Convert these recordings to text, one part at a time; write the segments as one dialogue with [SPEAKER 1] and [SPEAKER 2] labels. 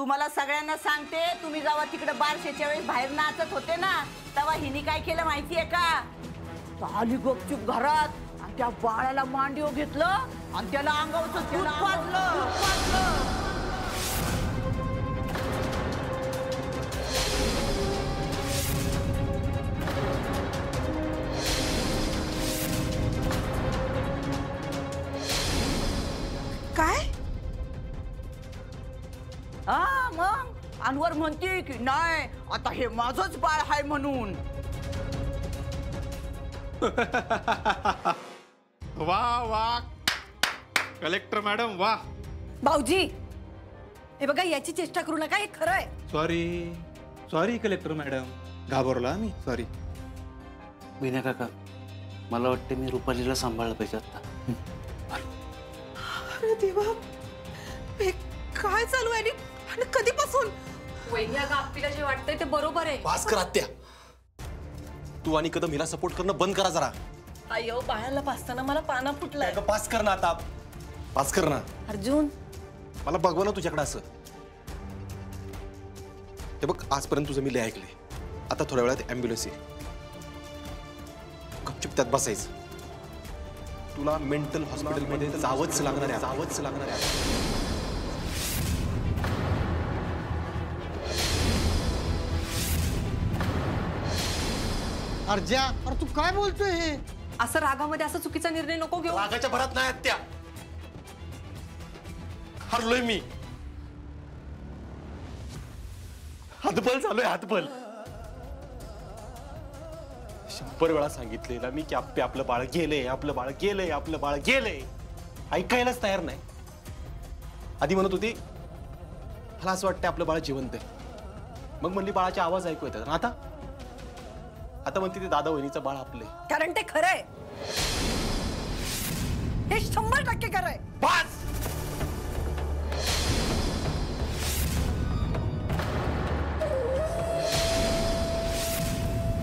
[SPEAKER 1] तुम्हाला सगळ्यांना सांगते, तुम्ही जेव्हा तिकडे बारशेच्या वेळेस बाहेर नाचत होते ना, तेव्हा हिने काय केलं माहितीये का? आली गपचूप घरात आणि त्या बाळाला मांडीव घेतलं आणि त्याला अंगावरचं दूध पाजलं.
[SPEAKER 2] काय?
[SPEAKER 1] हा मग अनवर म्हणते की नाही आता हे माझंच बाळ आहे म्हणून.
[SPEAKER 3] वाह वाह कलेक्टर मॅडम वाह.
[SPEAKER 2] भाऊजी हे बघा, याची चेष्टा करू नका, हे खरं आहे.
[SPEAKER 3] सॉरी सॉरी कलेक्टर मॅडम, घाबरला मी, सॉरी.
[SPEAKER 4] विनय काका, मला वाटते मी रुपालीला सांभाळलं पाहिजे आता.
[SPEAKER 2] अरे देवा, हे काय चालू आहे आणि कधीपासून?
[SPEAKER 5] वहिनी, अगं आपल्याला जे वाटतंय ते बरोबर आहे.
[SPEAKER 6] पास कर आत्या. तू आणि कदम हिला सपोर्ट करणं बंद करा जरा.
[SPEAKER 5] अयो, बाळाला पाचताना मला पाना फुटलाय.
[SPEAKER 6] पास कर ना आता, पास कर ना.
[SPEAKER 5] अर्जुन,
[SPEAKER 6] मला बघवा ना तुझ्याकडे असं. हे बघ, आजपर्यंत तुझं मी लय ऐकले. आता थोड्या वेळात ॲम्ब्युलन्स येईल. गपचूप त्यात बसायचं. तुला मेंटल हॉस्पिटलमध्ये जावंच लागणार आहे, जावंच लागणार आहे.
[SPEAKER 7] अर्जा, अरे तू काय बोलतोय? हे
[SPEAKER 5] असं रागामध्ये असा चुकीचा निर्णय नको घेऊ.
[SPEAKER 6] रागाच्या भरात नाही त्या, हरलोय मी. हातबल झालोय, हातबल. 100 वेळा सांगितलेला मी की आपलं बाळ गेलंय, आपलं बाळ गेलंय, आपलं बाळ गेलंय. ऐकायलाच तयार नाही. आधी म्हणत होती मला असं वाटतं आपलं बाळ जिवंत आहे, मग म्हणली बाळाचे आवाज ऐकू येतात. आता म्हणते ते दादा वहिनीचं बाळ आपले.
[SPEAKER 2] कारण ते खरं आहे, हे 100% खरं आहे.
[SPEAKER 6] बस.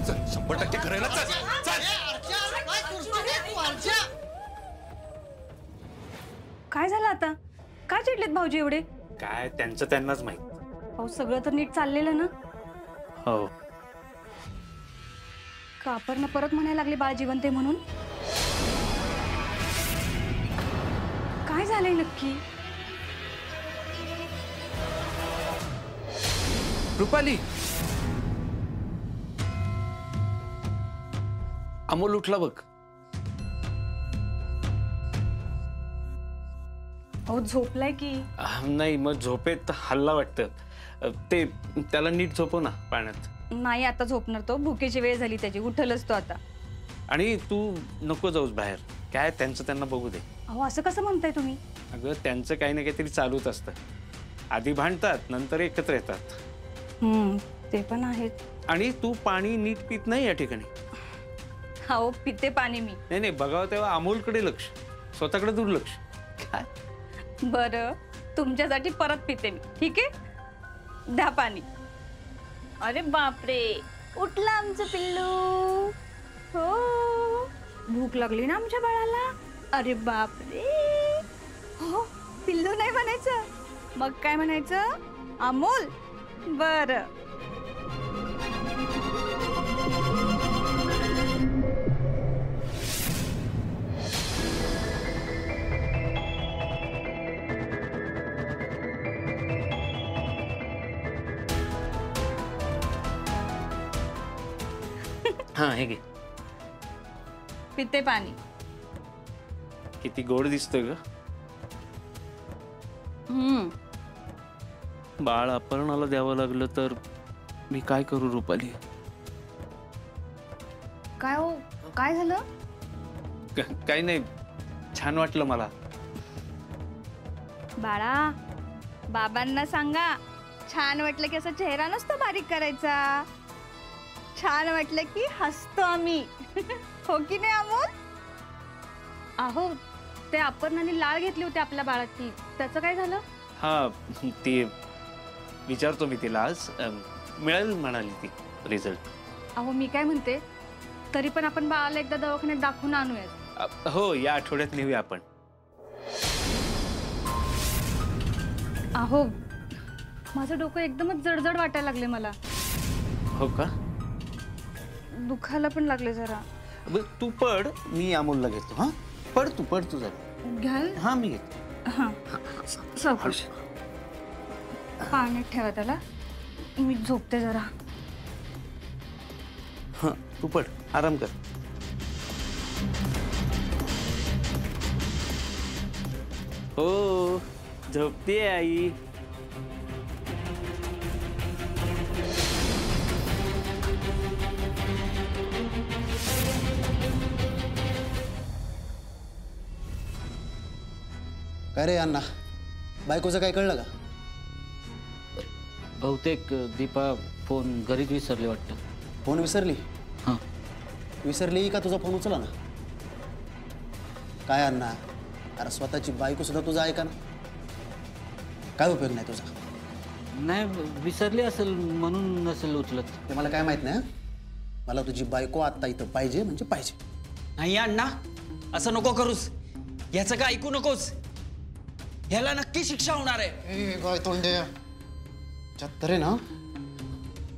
[SPEAKER 6] चल, 100% खरं आहे ना. चल.
[SPEAKER 8] काय झालं आता? काय चिडलेत भाऊजी एवढे?
[SPEAKER 4] काय त्यांचं त्यांनाच माहित.
[SPEAKER 8] अहो, सगळं तर नीट चाललेलं ना?
[SPEAKER 4] हो.
[SPEAKER 8] का अपर्णा परत म्हणायला लागली बाळ जिवंत आहे म्हणून? काय झालंय नक्की?
[SPEAKER 4] रुपाली, अमोल उठला बघ.
[SPEAKER 8] अहो, झोपलाय की?
[SPEAKER 4] नाही, मग झोपेत हल्ला वाटतं. ते त्याला नीट झोपव ना पाण्यात.
[SPEAKER 8] नाही, आता झोपणार तो. भुकेची वेळ झाली त्याची, उठलच तो आता.
[SPEAKER 4] आणि तू नको जाऊस बाहेर. काय त्यांचं त्यांना बघू दे.
[SPEAKER 8] अहो, असं कसं म्हणताय तुम्ही?
[SPEAKER 4] अगं, त्यांचं काही ना काहीतरी चालूच असतं. आधी भांडतात, नंतर एकत्र येतात.
[SPEAKER 8] ते पण आहेत.
[SPEAKER 4] आणि तू पाणी नीट पित नाही या ठिकाणी.
[SPEAKER 8] अहो, पिते पाणी मी.
[SPEAKER 4] नाही, बघावं तेव्हा अमोलकडे लक्ष, स्वतःकडे दुर्लक्ष. काय?
[SPEAKER 8] बरं, तुमच्यासाठी परत पिते मी, ठीक आहे? द्या पाणी. अरे बापरे, उठला आमचं पिल्लू. हो, भूक लागली ना आमच्या बाळाला. अरे बापरे. हो, पिल्लू नाही म्हणायचं, मग काय म्हणायचं? अमोल. बरं.
[SPEAKER 4] हा, हे घे.
[SPEAKER 8] पिते पाणी.
[SPEAKER 4] किती गोड दिसतोय ग. बाळ अपर्णाला द्यावं लागलं तर मी काय करू रुपाली?
[SPEAKER 8] काय हो, काय झालं?
[SPEAKER 4] काही नाही, छान वाटलं मला.
[SPEAKER 8] बाळा, बाबांना सांगा, छान वाटलं की असा चेहरा नसतो बारीक करायचा. छान वाटलं की हसतो आम्ही. हो की नाही अमोल? अहो, ते अपर्णाने लाळ घेतली होती आपल्या बाळाची, त्याचं काय झालं?
[SPEAKER 4] हा, ती विचारतो मी तिला आज. मिळेल म्हणाली ती रिझल्ट.
[SPEAKER 8] अहो, मी काय म्हणते, तरी पण आपण बाळाला एकदा दवाखान्यात दाखवून आणूयात.
[SPEAKER 4] हो, या आठवड्यात नेऊया आपण.
[SPEAKER 8] अहो, माझं डोकं एकदमच जडजड वाटायला लागले मला.
[SPEAKER 4] हो का?
[SPEAKER 8] दुखायला पण लागले जरा.
[SPEAKER 4] तू पड, मी अमोलला घेतो. हा पड तू जरा.
[SPEAKER 8] घ्याल?
[SPEAKER 4] हा मी घेतो.
[SPEAKER 8] हां सावकाश. पाण्यात ठेवा त्याला, मी झोपते जरा.
[SPEAKER 4] हा तू पड, आराम कर. हो झोपते आई.
[SPEAKER 7] काय रे अण्णा, बायकोचं काय कळलं का?
[SPEAKER 9] बहुतेक दीपा फोन घरीच विसरली वाटतं.
[SPEAKER 7] फोन विसरली?
[SPEAKER 9] हां.
[SPEAKER 7] विसरली का तुझा फोन उचला ना? काय अण्णा, अरे स्वतःची बायको सुद्धा तुझा ऐका ना. काय उपयोग नाही तुझा?
[SPEAKER 9] नाही विसरली असेल म्हणून नसेल उचलत.
[SPEAKER 7] ते मला काय माहित नाही. मला तुझी बायको आत्ता इथं पाहिजे म्हणजे पाहिजे.
[SPEAKER 10] नाही अण्णा, असं नको करूस. याचं काय ऐकू नकोस. ह्याला नक्की शिक्षा होणार आहे.
[SPEAKER 7] काय तोंड्या तरी ना,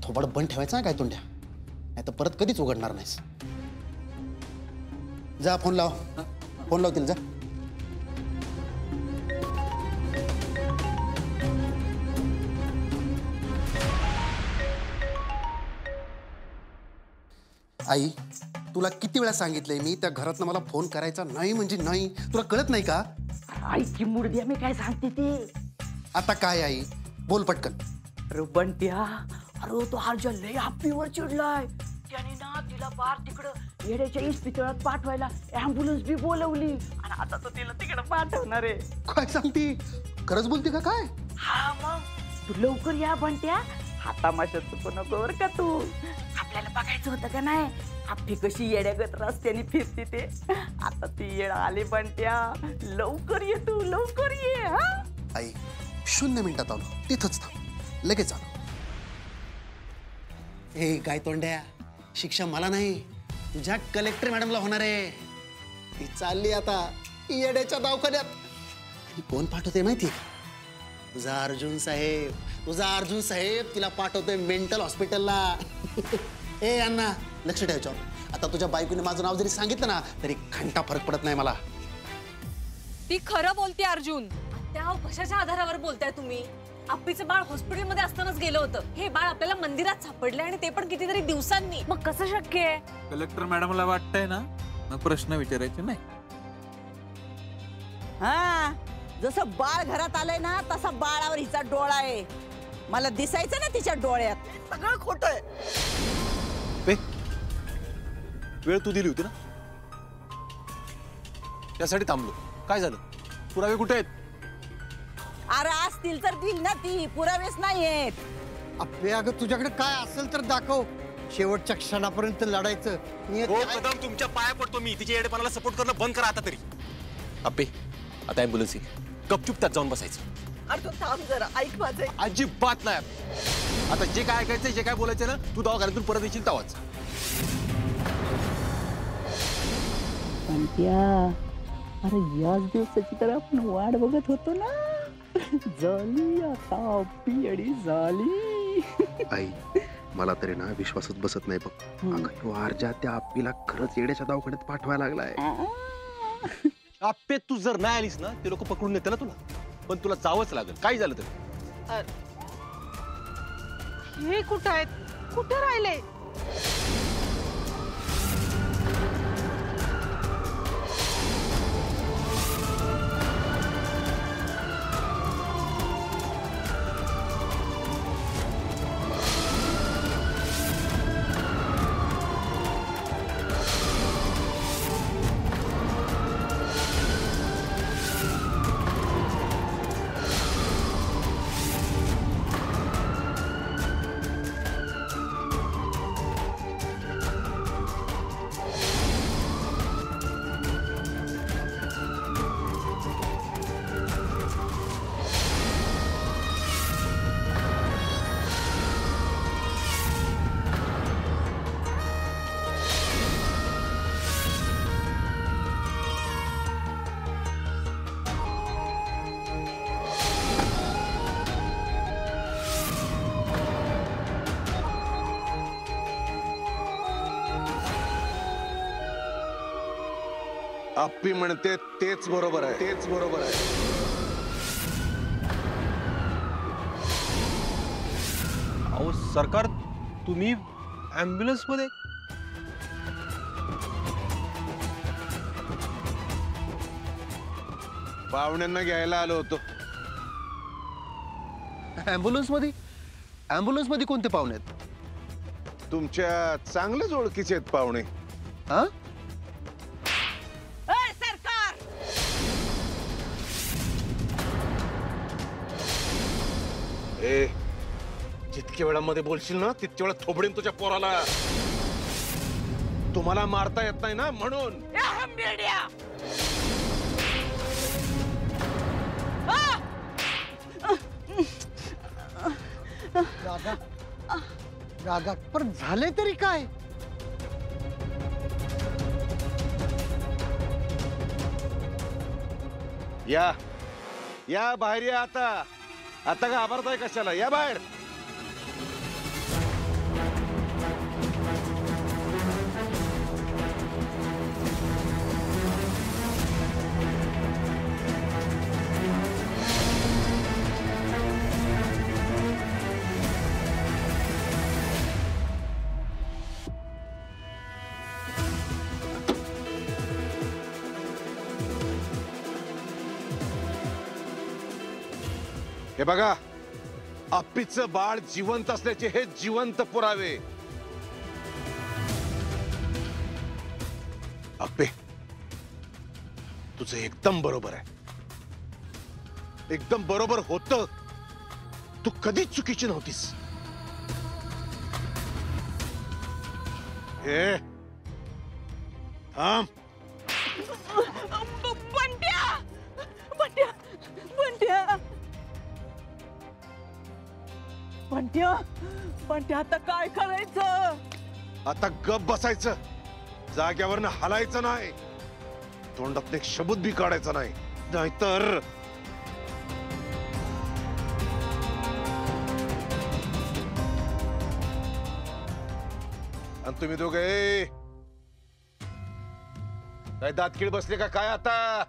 [SPEAKER 7] थोबड बंद ठेवायचं ना काय तोंड्या, नाही तर परत कधीच उघडणार नाहीस. जा फोन लाव, फोन लावतील जा. आई, तुला किती वेळा सांगितलंय मी, त्या घरातनं मला फोन करायचा नाही म्हणजे नाही. तुला कळत नाही का?
[SPEAKER 1] आईची मुडद्या मी काय सांगते ते.
[SPEAKER 7] आता काय आई, बोल पटकन.
[SPEAKER 1] अरे बंट्या, अरे तो अर्जुन लय हप्पीवर चिडलाय. त्याने ना तिला बार तिकडं येड्याच्या इस्पितळात पाठवायला ॲम्ब्युलन्स बी बोलवली आणि आता तो तिला तिकडं पाठवणार आहे.
[SPEAKER 7] काय सांगती? खरंच बोलते का काय?
[SPEAKER 1] हा मग तू लवकर या बंट्या. हा तमाशा चुकू नको बरं का तू. आपल्याला बघायचं होतं का नाही आपली कशी येड्यागत रस्त्याने फिरते ते. आता ती येड आली बंट्या. लवकर ये तू, लवकर ये. हा
[SPEAKER 7] आई 0 मिनिटात आलो, तिथंच थांब, लगेच आलो. ए काय तोंड्या, शिक्षा मला नाही तुझ्या कलेक्टर मॅडमला होणार आहे. ती चालली आता येड्याच्या दवाखान्यात. आणि कोण पाठवते माहितीये का? तुझा अर्जुन साहेब. तुझा अर्जुन साहेब तिला पाठवतोय मेंटल हॉस्पिटलला. ए अण्णा लक्ष ठेवायचं. आता तुझ्या बायकोने माझं नाव जरी सांगितलं ना तरी घंटा फरक पडत नाही मला.
[SPEAKER 5] ती खरं बोलते अर्जुन. त्या कशाच्या आधारावर बोलताय तुम्ही? आप्पीचं बाळ हॉस्पिटलमध्ये असतानाच गेलं होतं. हे बाळ आपल्याला मंदिरात सापडले आणि ते पण कितीतरी दिवसांनी. मग कसं शक्य आहे?
[SPEAKER 3] कलेक्टर मॅडमला वाटतंय ना, मग प्रश्न विचारायचे नाही.
[SPEAKER 1] हा जसं बाळ घरात आलंय ना तसा बाळावर हिचा डोळा आहे. मला दिसायचं ना तिच्या डोळ्यात. सगळं खोटं आहे.
[SPEAKER 6] वेळ तू दिली होती ना, त्यासाठी थांबलो. काय झालं? पुरावे कुठे आहेत?
[SPEAKER 1] अरे असतील तर दिल ना, ती पुरावेच नाहीयेत.
[SPEAKER 7] आपल्या अगं तुझ्याकडे काय असेल तर दाखव. शेवटच्या क्षणापर्यंत लढायचं.
[SPEAKER 6] हो कदम, तुमच्या पाया पडतो मी. तिच्या येडेपणाला सपोर्ट करणं बंद करा आता तरी. अप्पे आता ॲम्ब्युलन्स येईल, गपचूप त्यात जाऊन बसायचं.
[SPEAKER 1] अरे तू थांब जरा, ऐक माझं.
[SPEAKER 6] अजिबात नाही. आता जे काय ऐकायचं, जे काय बोलायचं ना, तू दवाखान्यातून परत येशील तवाच.
[SPEAKER 1] अरे याच दिवसाची तर आपण वाट बघत होतो ना. झाली आता पियडी झाली.
[SPEAKER 7] आई मला तरी ना विश्वासच बसत नाही बघ. अगं अर्जा त्या आप्पीला खरंच येड्याच्या दवाखान्यात पाठवायला लागलाय.
[SPEAKER 6] अप्पे तू जर नाही आलीस ना, ते लोक पकडून नेते ना तुला. पण तुला जावंच लागेल, काय झालं तर.
[SPEAKER 2] हे कुठं आहेत? कुठं राहिले?
[SPEAKER 11] आप्पी म्हणते तेच बरोबर आहे, तेच बरोबर आहे.
[SPEAKER 6] अहो सरकार, तुम्ही ॲम्ब्युलन्स मध्ये?
[SPEAKER 11] पाहुण्यांना घ्यायला आलो होतो.
[SPEAKER 6] ॲम्ब्युलन्स मध्ये? ॲम्ब्युलन्स मध्ये कोणते पाहुणे आहेत?
[SPEAKER 11] तुमच्या चांगलेच ओळखीचे आहेत पाहुणे.
[SPEAKER 6] हा?
[SPEAKER 1] सरकार,
[SPEAKER 11] ए, जितक्या वेळामध्ये बोलशील ना तितक्या वेळा थोबडीन तुझ्या पोराला. तुम्हाला मारता येत नाही ना म्हणून.
[SPEAKER 7] रागा पण झाले तरी काय?
[SPEAKER 11] या या बाहेर या. आता आता घाबरताय कशाला? या बाहेर. हे बघा, आप्पीचं बाळ जिवंत असल्याचे हे जिवंत पुरावे. आप्पे, तुझं एकदम बरोबर आहे. एकदम बरोबर होतं. तू कधीच चुकीची नव्हतीस. हे थांब.
[SPEAKER 1] बंट्या, बंट्या, बंट्या, बंट्या, बंट्या, आता काय करायचं?
[SPEAKER 11] आता गप बसायचं. जाग्यावरनं हलायचं नाही. तोंडात एक शब्द बी काढायचा नाही, नाहीतर आणि तुम्ही दोघे काय दातकीळ बसले का काय? आता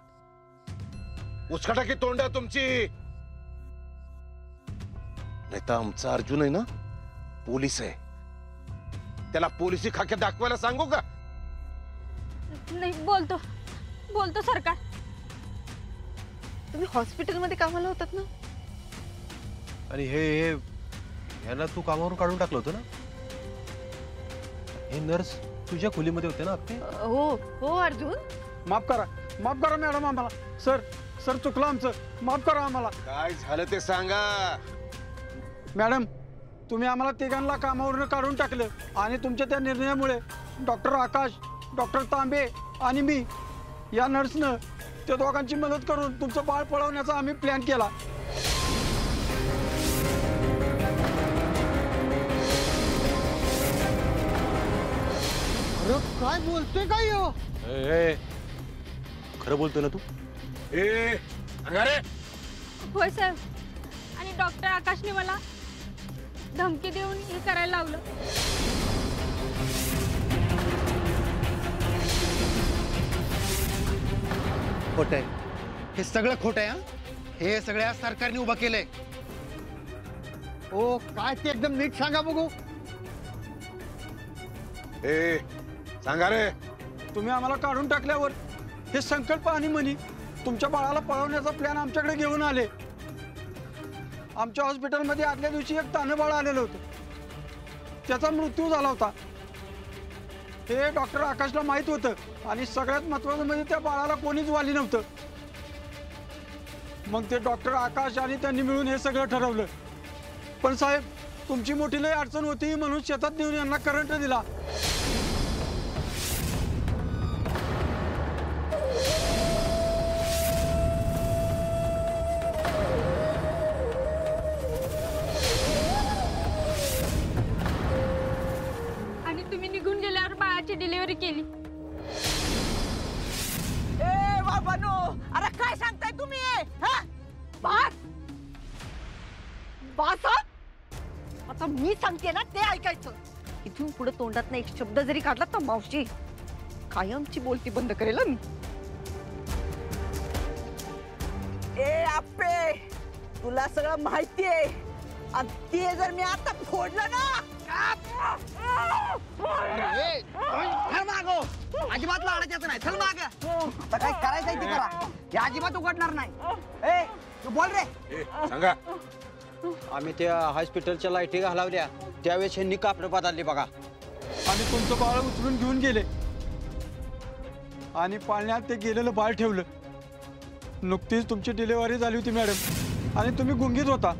[SPEAKER 11] उचकाटा की तोंड आहे तुमची. नाही तर आमचा अर्जुन आहे ना, पोलीस आहे. त्याला पोलिसी खाक्या दाखवायला सांगू का?
[SPEAKER 8] नाही, बोलतो बोलतो सरकार. तुम्ही हॉस्पिटलमध्ये कामाला होतात ना?
[SPEAKER 6] आणि हे ह्याला तू कामावरून काढून टाकलं होतं ना? हे नर्स तुझ्या खोलीमध्ये होते ना आप्पे?
[SPEAKER 8] हो हो अर्जुन.
[SPEAKER 3] माफ करा मॅडम आम्हाला. सर सर चुकलं आमचं, माफ करा आम्हाला.
[SPEAKER 11] काय झालं ते सांगा.
[SPEAKER 3] मॅडम, तुम्ही आम्हाला तिघांना कामावरून काढून टाकलं आणि तुमच्या त्या निर्णयामुळे डॉक्टर आकाश, डॉक्टर तांबे आणि मी या नर्सनं त्या दोघांची मदत करून तुमचं बाळ पळवण्याचा आम्ही प्लॅन केला.
[SPEAKER 7] अरे काय बोलतोय काय हो?
[SPEAKER 6] खरं बोलतोय ना तू?
[SPEAKER 11] ए अंगारे,
[SPEAKER 8] होय साहेब. आणि डॉक्टर आकाशने मला धमकी देऊन हे करायला लावलं.
[SPEAKER 7] खोट आहे हे सगळं, खोट आहे. हे सगळ्या सरकारने उभं केलंय. ओ काय ते एकदम नीट सांगा बघू.
[SPEAKER 11] ए सांगा रे.
[SPEAKER 3] तुम्ही आम्हाला काढून टाकल्यावर हे संकल्प आणि मनी तुमच्या बाळाला पळवण्याचा प्लॅन आमच्याकडे घेऊन आले. आमच्या हॉस्पिटलमध्ये आदल्या दिवशी एक तानं बाळ आलेलं होतं. त्याचा मृत्यू झाला होता. हे डॉक्टर आकाशला माहित होतं आणि सगळ्यात महत्त्वाचं म्हणजे त्या बाळाला कोणीच वाली नव्हतं. मग ते डॉक्टर आकाश आणि त्यांनी मिळून हे सगळं ठरवलं. पण साहेब, तुमची मोठी लई अडचण होती म्हणून शेतात नेऊन यांना करंट दिला.
[SPEAKER 8] आणि तुम्ही निघून गेल्यावर बाळाची डिलिव्हरी केली.
[SPEAKER 1] ए बाबानो, अरे काय सांगताय तुम्ही? हा? बास बास हा? आता मी सांगते ना ते ऐकायचं. इथून पुढे तोंडात एक शब्द जरी काढला तर मावशी कायमची बोलती बंद करेल मी. तुला सगळं माहिती आहे आणि ते जर मी आता फोडलं ना
[SPEAKER 12] मागो अजिबात लाडायचं नाही चल माग आता काय करायचंय ते करा हे अजिबात उघडणार नाही ए तू बोल रे
[SPEAKER 11] सांगा
[SPEAKER 9] आम्ही त्या हॉस्पिटलच्या लाईटी घालावल्या त्यावेळेस ह्यांनी कापड बदलली बघा
[SPEAKER 3] आणि तुमचं बाळ उचलून घेऊन गेले आणि पाळण्यात ते गेलेलं बाळ ठेवलं. नुकतीच तुमची डिलिव्हरी झाली होती मॅडम आणि तुम्ही गुंगीत होता.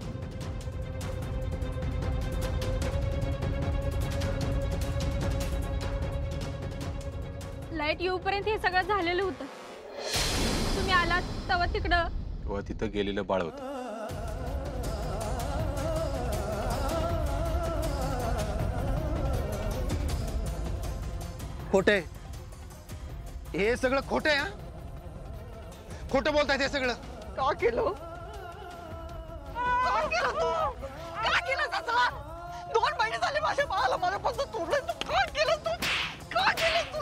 [SPEAKER 8] लाईट येऊपर्यंत हे सगळं झालेलं होतं. तुम्ही आलात तेव्हा तिकडं
[SPEAKER 6] तेव्हा तिथं गेलेलं बाळ होतं.
[SPEAKER 7] खोटे हे सगळं खोटं आहे. खोटं बोलताय हे सगळं.
[SPEAKER 1] का केलं का केलं तू का केलं असं 2 महिने झाले माझ्या बाळाला माझ्यापासून तोडलं तू का केलं तू का केलं तू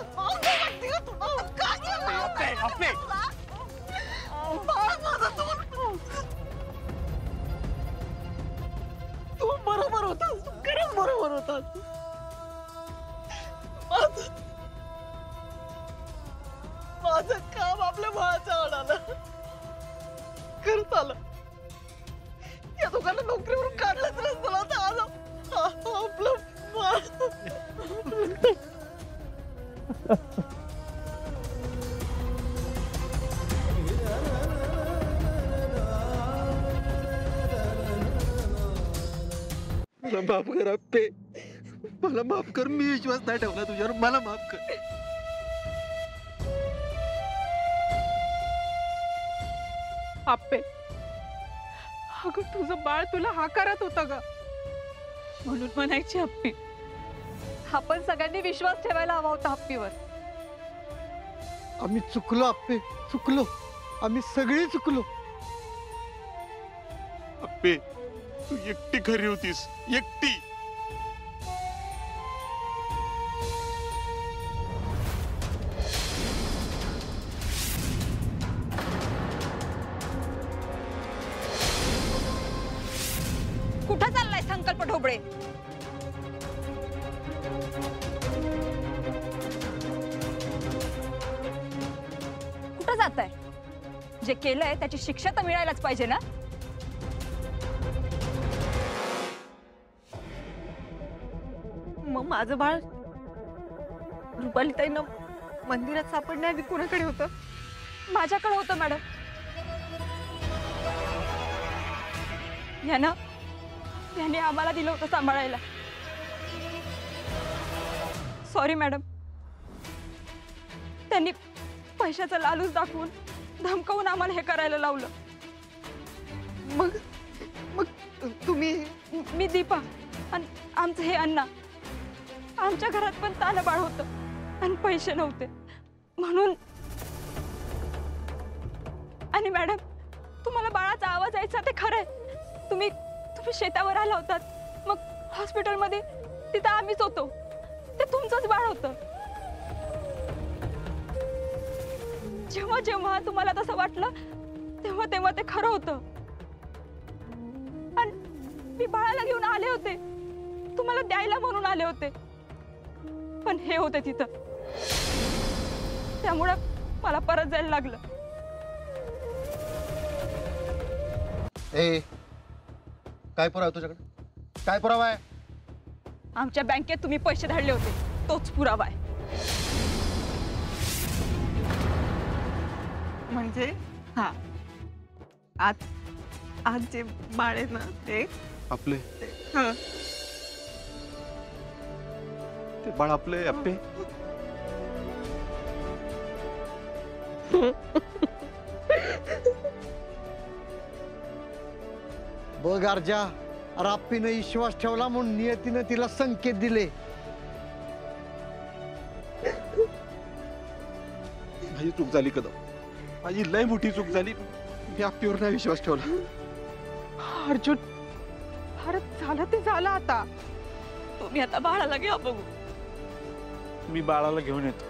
[SPEAKER 1] का केलं बाळ माझं तू बरोबर होतास तू खरंच बरोबर होतास. माझं काम आपल्या बाळाचं आणालं करत आलं. या दोघांना नोकरीवरून काढलं तर मला तर आलं आपलं बाळ.
[SPEAKER 7] मला माफ कर अप्पे मला माफ कर. मी विश्वास नाही ठेवला तुझ्यावर. मला माफ कर.
[SPEAKER 2] आप्पे अगं तुझं बाळ तुला हाकारत होतं ग म्हणून म्हणायची हप्पी.
[SPEAKER 5] आपण सगळ्यांनी विश्वास ठेवायला हवा होता हप्पीवर.
[SPEAKER 7] आम्ही चुकलो अप्पे चुकलो. आम्ही सगळी चुकलो.
[SPEAKER 11] अप्पे तू एकटी खरी होतीस एकटी.
[SPEAKER 5] कुठं चाललाय संकल्प ढोबळे? कुठं जाताय? जे केलंय त्याची शिक्षा तर मिळायलाच पाहिजे ना.
[SPEAKER 2] मग माझं बाळ रुपालीताईंना मंदिरात सापडण्याआधी कोणाकडे होतं?
[SPEAKER 5] माझ्याकडे होतं मॅडम. याने आम्हाला दिलं होतं सांभाळायला. Sorry madam. त्यांनी पैशाचा लालूच दाखवून धमकावून आम्हाला हे करायला लावलं.
[SPEAKER 2] मग मग तुम्ही
[SPEAKER 5] मी दीपा आणि आमचं हे अण्णा. आमच्या घरात पण तानं बाळ होतं आणि पैसे नव्हते म्हणून. आणि मॅडम तुम्हाला बाळाचा आवाज यायचा ते खरंय. तुम्ही शेतावर आला होतात मग हॉस्पिटलमध्ये तिथं आम्हीच होतो. ते तुमचंच बाळ होतं. जेव्हा जेव्हा तुम्हाला तसं वाटलं तेव्हा तेव्हा ते खरं होतं. आणि मी बाळाला घेऊन आले होते तुम्हाला द्यायला म्हणून आले होते पण हे होते तिथं. त्यामुळे मला परत जायला लागलं.
[SPEAKER 7] ए काय पुरावा आहे तुझ्याकडे? काय पुरावा आहे?
[SPEAKER 5] आमच्या बँकेत तुम्ही पैसे धाडले होते तोच पुरावा आहे.
[SPEAKER 2] म्हणजे हा आज जे बाळ आहे ना ते
[SPEAKER 6] आपले
[SPEAKER 2] हा
[SPEAKER 6] ते बाळ आपले अप्पे.
[SPEAKER 7] बघ अर्जा राप्पीनं विश्वास ठेवला म्हणून नियतीनं तिला संकेत दिले.
[SPEAKER 6] माझी चूक झाली कदम. माझी लय मोठी चूक झाली. मी अप्पीवर नाही विश्वास ठेवला.
[SPEAKER 2] अर्जुन भारत झालं ते झालं आता.
[SPEAKER 5] तुम्ही आता बाळाला घ्या बघू.
[SPEAKER 4] मी बाळाला घेऊन येतो.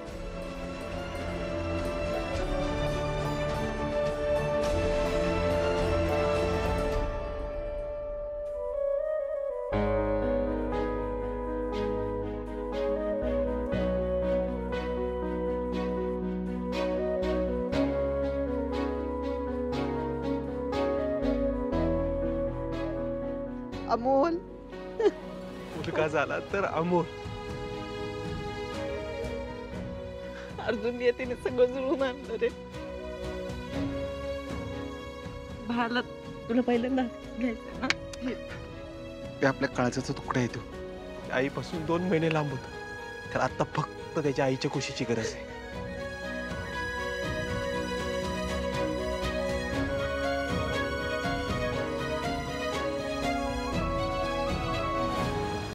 [SPEAKER 6] अमोल मुलगा झाला तर अमोल.
[SPEAKER 1] अर्जुन येते सगळं जुळून आणलं रे. भाला तुला पहिल्यांदा घ्यायचं ना.
[SPEAKER 6] ते आपल्या काळजाचा तुकडा येतो. आईपासून 2 महिने लांब होता. तर आता फक्त त्याच्या आईच्या खुशीची गरज आहे.